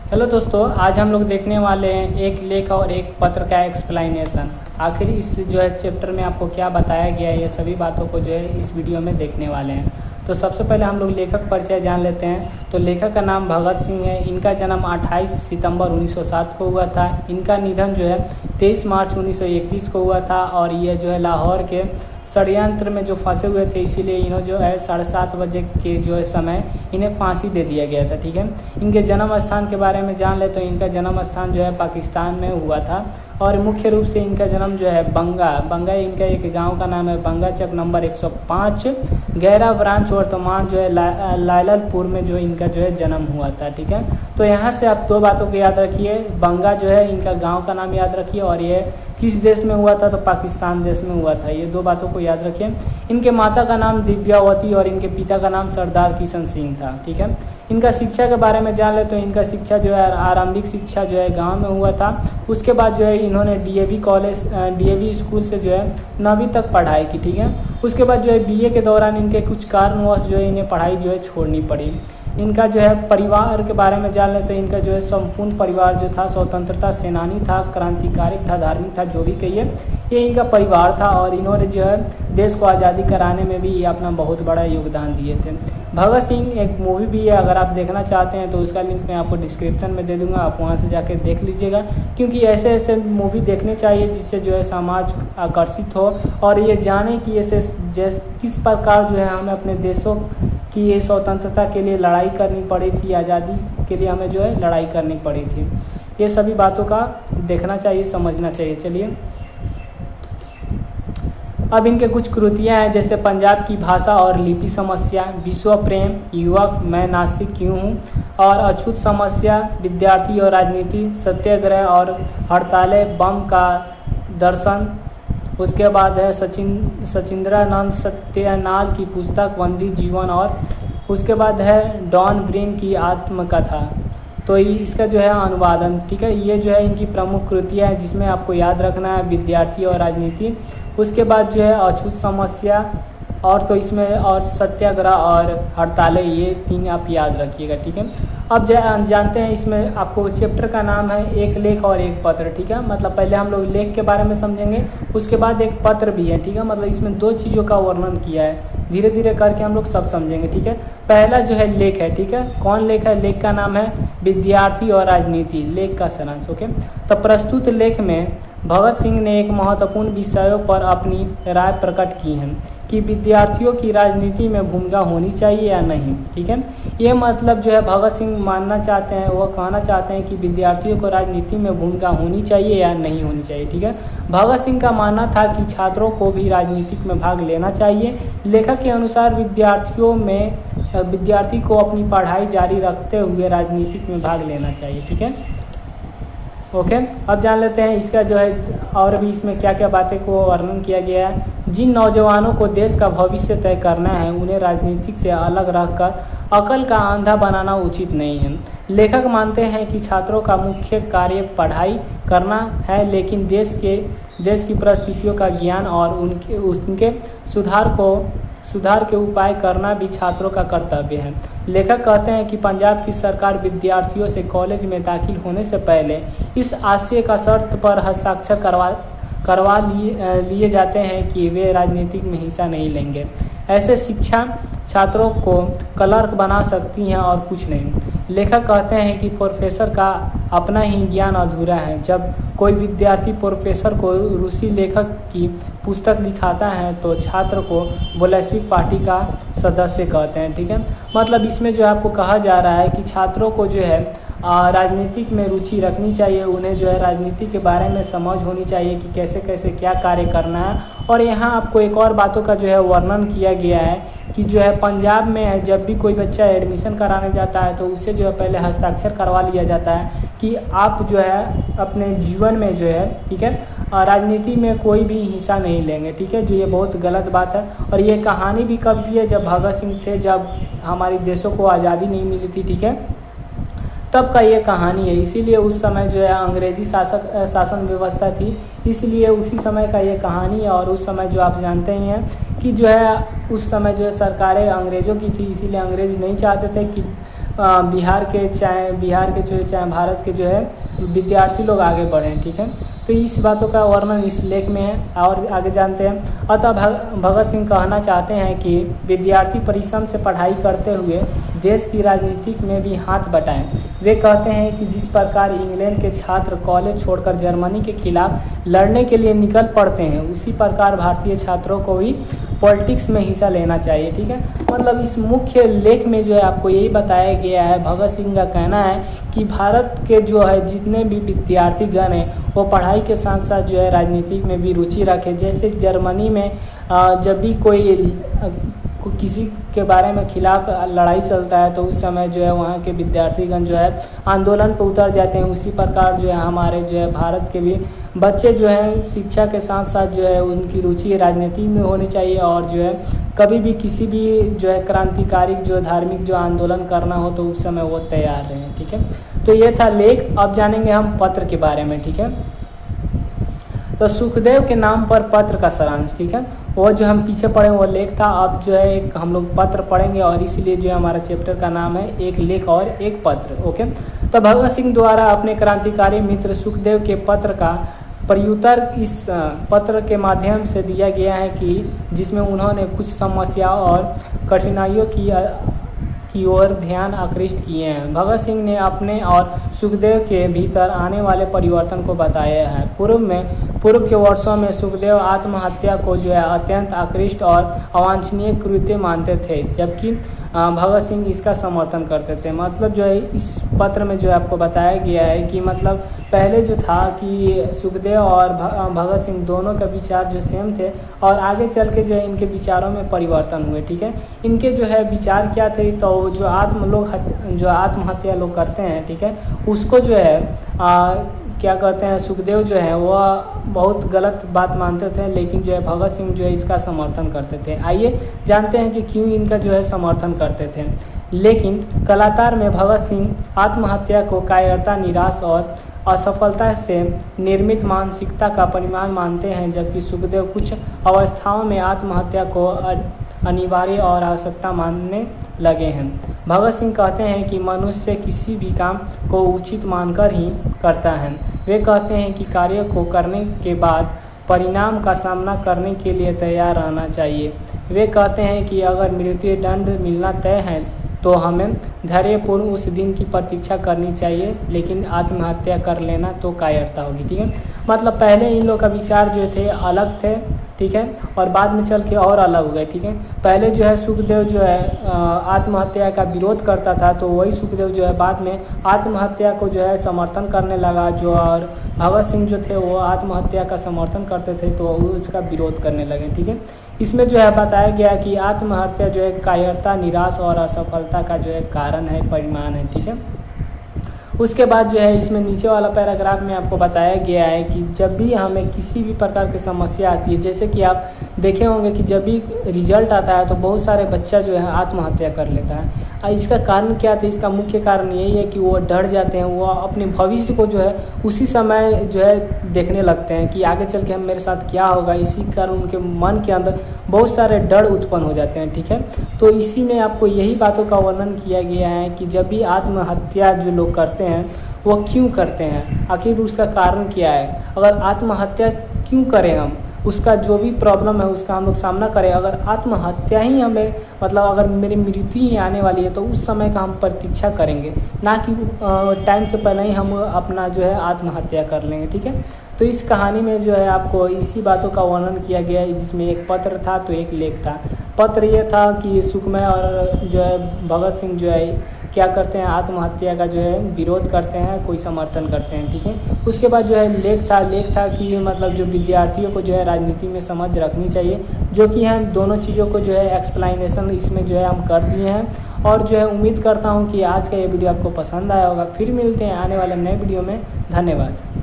Hello दोस्तों, आज हम लोग देखने वाले हैं एक लेख और एक पत्र का एक्सप्लेनेशन। आखिर इस जो है चैप्टर में आपको क्या बताया गया है, ये सभी बातों को जो है इस वीडियो में देखने वाले हैं। तो सबसे पहले हम लोग लेखक परिचय जान लेते हैं। तो लेखक का नाम भगत सिंह है। इनका जन्म 28 सितंबर 1907 को हुआ था। इनका निधन जो है 23 मार्च 1931 को हुआ था और ये जो है लाहौर के षड्यंत्र में जो फंसे हुए थे, इसीलिए इन्हों जो है 7:30 बजे के जो है समय इन्हें फांसी दे दिया गया था। ठीक है, इनके जन्म स्थान के बारे में जान ले तो इनका जन्म स्थान जो है पाकिस्तान में हुआ था और मुख्य रूप से इनका जन्म जो है बंगा इनका एक गांव का नाम है। बंगा चक नंबर 105 गैरा ब्रांच वर्तमान जो है लायलपुर में जो इनका जो है जन्म हुआ था। ठीक है, तो यहाँ से आप दो बातों को याद रखिए। बंगा जो है इनका गांव का नाम याद रखिए और ये किस देश में हुआ था, तो पाकिस्तान देश में हुआ था। ये दो बातों को याद रखिए। इनके माता का नाम दिव्यावती और इनके पिता का नाम सरदार किशन सिंह था। ठीक है, इनका शिक्षा के बारे में जान ले तो इनका शिक्षा जो है आरंभिक शिक्षा जो है गांव में हुआ था। उसके बाद जो है इन्होंने डीएवी स्कूल से जो है 9वीं तक पढ़ाई की। ठीक है, उसके बाद जो है बीए के दौरान इनके कुछ कारणवश जो है इन्हें पढ़ाई जो है छोड़नी पड़ी। इनका जो है परिवार के बारे में जान ले तो इनका जो है संपूर्ण परिवार जो था स्वतंत्रता सेनानी था, क्रांतिकारी था, धार्मिक था, जो भी कहिए, ये इनका परिवार था और इन्होंने जो है देश को आज़ादी कराने में भी ये अपना बहुत बड़ा योगदान दिए थे। भगत सिंह एक मूवी भी है, अगर आप देखना चाहते हैं तो उसका लिंक मैं आपको डिस्क्रिप्शन में दे दूंगा, आप वहां से जाके देख लीजिएगा। क्योंकि ऐसे ऐसे मूवी देखने चाहिए जिससे जो है समाज आकर्षित हो और ये जाने कि ऐसे किस प्रकार जो है हमें अपने देशों की ये स्वतंत्रता के लिए लड़ाई करनी पड़ी थी, आज़ादी के लिए हमें जो है लड़ाई करनी पड़ी थी। ये सभी बातों का देखना चाहिए, समझना चाहिए। चलिए, अब इनके कुछ कृतियां हैं, जैसे पंजाब की भाषा और लिपि समस्या, विश्व प्रेम, युवक, मैं नास्तिक क्यों हूँ और अछूत समस्या, विद्यार्थी और राजनीति, सत्याग्रह और हड़तालें, बम का दर्शन। उसके बाद है सचिंद्रानंद सत्यनाल की पुस्तक बंदी जीवन और उसके बाद है डॉन ब्रीन की आत्मकथा। तो इसका जो है अनुवादन। ठीक है, ये जो है इनकी प्रमुख कृतियाँ हैं जिसमें आपको याद रखना है विद्यार्थी और राजनीति। उसके बाद जो है अछूत समस्या और तो इसमें और सत्याग्रह और हड़तालें, ये तीन आप याद रखिएगा। ठीक है, अब जानते हैं इसमें आपको चैप्टर का नाम है एक लेख और एक पत्र। ठीक है, मतलब पहले हम लोग लेख के बारे में समझेंगे, उसके बाद एक पत्र भी है। ठीक है, मतलब इसमें दो चीज़ों का वर्णन किया है, धीरे धीरे करके हम लोग सब समझेंगे। ठीक है, पहला जो है लेख है। ठीक है, कौन लेख है? लेख का नाम है विद्यार्थी और राजनीति, लेख का सारांश। ओके, तो प्रस्तुत लेख में भगत सिंह ने एक महत्वपूर्ण विषयों पर अपनी राय प्रकट की है कि विद्यार्थियों की राजनीति में भूमिका होनी चाहिए या नहीं। ठीक है, ये मतलब जो है भगत सिंह मानना चाहते हैं, वह कहना चाहते हैं कि विद्यार्थियों को राजनीति में भूमिका होनी चाहिए या नहीं होनी चाहिए। ठीक है, भगत सिंह का मानना था कि छात्रों को भी राजनीतिक में भाग लेना चाहिए। लेखक के अनुसार विद्यार्थी को अपनी पढ़ाई जारी रखते हुए राजनीतिक में भाग लेना चाहिए। ठीक है, ओके, अब जान लेते हैं इसका जो है और भी इसमें क्या क्या बातें को वर्णन किया गया है। जिन नौजवानों को देश का भविष्य तय करना है उन्हें राजनीतिक से अलग रखकर अकल का अंधा बनाना उचित नहीं है। लेखक मानते हैं कि छात्रों का मुख्य कार्य पढ़ाई करना है, लेकिन देश की परिस्थितियों का ज्ञान और उनके सुधार के उपाय करना भी छात्रों का कर्तव्य है। लेखक कहते हैं कि पंजाब की सरकार विद्यार्थियों से कॉलेज में दाखिल होने से पहले इस आशय का शर्त पर हस्ताक्षर करवा लिए जाते हैं कि वे राजनीतिक में हिस्सा नहीं लेंगे। ऐसे शिक्षा छात्रों को क्लर्क बना सकती हैं और कुछ नहीं। लेखक कहते हैं कि प्रोफेसर का अपना ही ज्ञान अधूरा है। जब कोई विद्यार्थी प्रोफेसर को रूसी लेखक की पुस्तक दिखाता है तो छात्र को बोल्शेविक पार्टी का सदस्य कहते हैं। ठीक है, मतलब इसमें जो आपको कहा जा रहा है कि छात्रों को जो है राजनीतिक में रुचि रखनी चाहिए, उन्हें जो है राजनीति के बारे में समझ होनी चाहिए कि कैसे कैसे क्या कार्य करना है। और यहाँ आपको एक और बातों का जो है वर्णन किया गया है कि जो है पंजाब में जब भी कोई बच्चा एडमिशन कराने जाता है तो उसे जो है पहले हस्ताक्षर करवा लिया जाता है कि आप जो है अपने जीवन में जो है, ठीक है, राजनीति में कोई भी हिस्सा नहीं लेंगे। ठीक है, जो ये बहुत गलत बात है। और ये कहानी भी कब की है? जब भगत सिंह थे, जब हमारी देशों को आज़ादी नहीं मिली थी। ठीक है, तब का ये कहानी है। इसीलिए उस समय जो है अंग्रेजी शासन व्यवस्था थी, इसलिए उसी समय का ये कहानी है। और उस समय जो आप जानते ही हैं कि जो है उस समय जो है सरकारें अंग्रेज़ों की थी, इसीलिए अंग्रेज नहीं चाहते थे कि बिहार के चाहे भारत के जो है विद्यार्थी लोग आगे बढ़ें। ठीक है, तो इस बातों का वर्णन इस लेख में है और आगे जानते हैं। अतः भगत सिंह कहना चाहते हैं कि विद्यार्थी परिश्रम से पढ़ाई करते हुए देश की राजनीति में भी हाथ बटाएं। वे कहते हैं कि जिस प्रकार इंग्लैंड के छात्र कॉलेज छोड़कर जर्मनी के खिलाफ लड़ने के लिए निकल पड़ते हैं, उसी प्रकार भारतीय छात्रों को भी पॉलिटिक्स में हिस्सा लेना चाहिए। ठीक है, मतलब इस मुख्य लेख में जो है आपको यही बताया गया है। भगत सिंह का कहना है कि भारत के जो है जितने भी विद्यार्थीगण हैं वो पढ़ाई के साथ साथ जो है राजनीति में भी रुचि रखें। जैसे जर्मनी में जब भी कोई किसी के बारे में खिलाफ लड़ाई चलता है तो उस समय जो है वहाँ के विद्यार्थीगण जो है आंदोलन पर उतर जाते हैं। उसी प्रकार जो है हमारे जो है भारत के भी बच्चे जो हैं शिक्षा के साथ साथ जो है उनकी रुचि राजनीति में होनी चाहिए और जो है कभी भी किसी भी जो है क्रांतिकारी जो धार्मिक जो आंदोलन करना हो तो उस समय वो तैयार रहें। ठीक है, तो ये था लेख। अब जानेंगे हम पत्र के बारे में। ठीक है, तो सुखदेव के नाम पर पत्र का सारांश। ठीक है, वो जो हम पीछे पढ़े वो लेख था। अब जो है एक हम लोग पत्र पढ़ेंगे और इसीलिए जो है हमारा चैप्टर का नाम है एक लेख और एक पत्र। ओके, तो भगत सिंह द्वारा अपने क्रांतिकारी मित्र सुखदेव के पत्र का प्रत्युत्तर इस पत्र के माध्यम से दिया गया है कि जिसमें उन्होंने कुछ समस्याओं और कठिनाइयों की ओर ध्यान आकृष्ट किए हैं। भगत सिंह ने अपने और सुखदेव के भीतर आने वाले परिवर्तन को बताया है। पूर्व के वर्षों में सुखदेव आत्महत्या को जो है अत्यंत आकृष्ट और अवांछनीय कृत्य मानते थे, जबकि भगत सिंह इसका समर्थन करते थे। मतलब जो है इस पत्र में जो है आपको बताया गया है कि मतलब पहले जो था कि सुखदेव और भगत सिंह दोनों का विचार जो सेम थे और आगे चल के जो है इनके विचारों में परिवर्तन हुए। ठीक है, इनके जो है विचार क्या थे, तो जो आत्महत्या लोग करते हैं, ठीक है, उसको जो है क्या कहते हैं, सुखदेव जो है वह बहुत गलत बात मानते थे, लेकिन जो है भगत सिंह जो है इसका समर्थन करते थे। आइए जानते हैं कि क्यों इनका जो है समर्थन करते थे। लेकिन कलातार में भगत सिंह आत्महत्या को कायरता, निराश और असफलता से निर्मित मानसिकता का परिणाम मानते हैं, जबकि सुखदेव कुछ अवस्थाओं में आत्महत्या को अनिवार्य और आवश्यकता मानने लगे हैं। भगत सिंह कहते हैं कि मनुष्य किसी भी काम को उचित मानकर ही करता है। वे कहते हैं कि कार्य को करने के बाद परिणाम का सामना करने के लिए तैयार रहना चाहिए। वे कहते हैं कि अगर मृत्यु दंड मिलना तय है तो हमें धैर्यपूर्ण उस दिन की प्रतीक्षा करनी चाहिए, लेकिन आत्महत्या कर लेना तो कायरता होगी। ठीक है, मतलब पहले इन लोग का विचार जो थे अलग थे, ठीक है, और बाद में चल के और अलग हो गए। ठीक है, पहले जो है सुखदेव जो है आत्महत्या का विरोध करता था, तो वही सुखदेव जो है बाद में आत्महत्या को जो है समर्थन करने लगा, जो और भगत सिंह जो थे वो आत्महत्या का समर्थन करते थे तो वो उसका विरोध करने लगे। ठीक है, इसमें जो है बताया गया कि आत्महत्या जो है कायरता, निराश और असफलता का जो है कारण है, परिमाण है। ठीक है, उसके बाद जो है इसमें नीचे वाला पैराग्राफ में आपको बताया गया है कि जब भी हमें किसी भी प्रकार की समस्या आती है, जैसे कि आप देखे होंगे कि जब भी रिजल्ट आता है तो बहुत सारे बच्चा जो है आत्महत्या कर लेता है। इसका कारण क्या था? इसका मुख्य कारण यही है कि वो डर जाते हैं, वो अपने भविष्य को जो है उसी समय जो है देखने लगते हैं कि आगे चल के हम मेरे साथ क्या होगा। इसी कारण उनके मन के अंदर बहुत सारे डर उत्पन्न हो जाते हैं। ठीक है, तो इसी में आपको यही बातों का वर्णन किया गया है कि जब भी आत्महत्या जो लोग करते हैं वो क्यों करते हैं, आखिर उसका कारण क्या है। अगर आत्महत्या क्यों करें हम, उसका जो भी प्रॉब्लम है उसका हम लोग सामना करें। अगर आत्महत्या ही हमें मतलब अगर मेरी मृत्यु ही आने वाली है तो उस समय का हम प्रतीक्षा करेंगे, ना कि टाइम से पहले ही हम अपना जो है आत्महत्या कर लेंगे। ठीक है, तो इस कहानी में जो है आपको इसी बातों का वर्णन किया गया है, जिसमें एक पत्र था तो एक लेख था। पत्र ये था कि सुखमय और जो है भगत सिंह जो है क्या करते हैं, आत्महत्या का जो है विरोध करते हैं, कोई समर्थन करते हैं। ठीक है, उसके बाद जो है लेख था कि मतलब जो विद्यार्थियों को जो है राजनीति में समझ रखनी चाहिए, जो कि हम दोनों चीज़ों को जो है एक्सप्लेनेशन इसमें जो है हम कर दिए हैं। और जो है उम्मीद करता हूँ कि आज का ये वीडियो आपको पसंद आया होगा। फिर मिलते हैं आने वाले नए वीडियो में। धन्यवाद।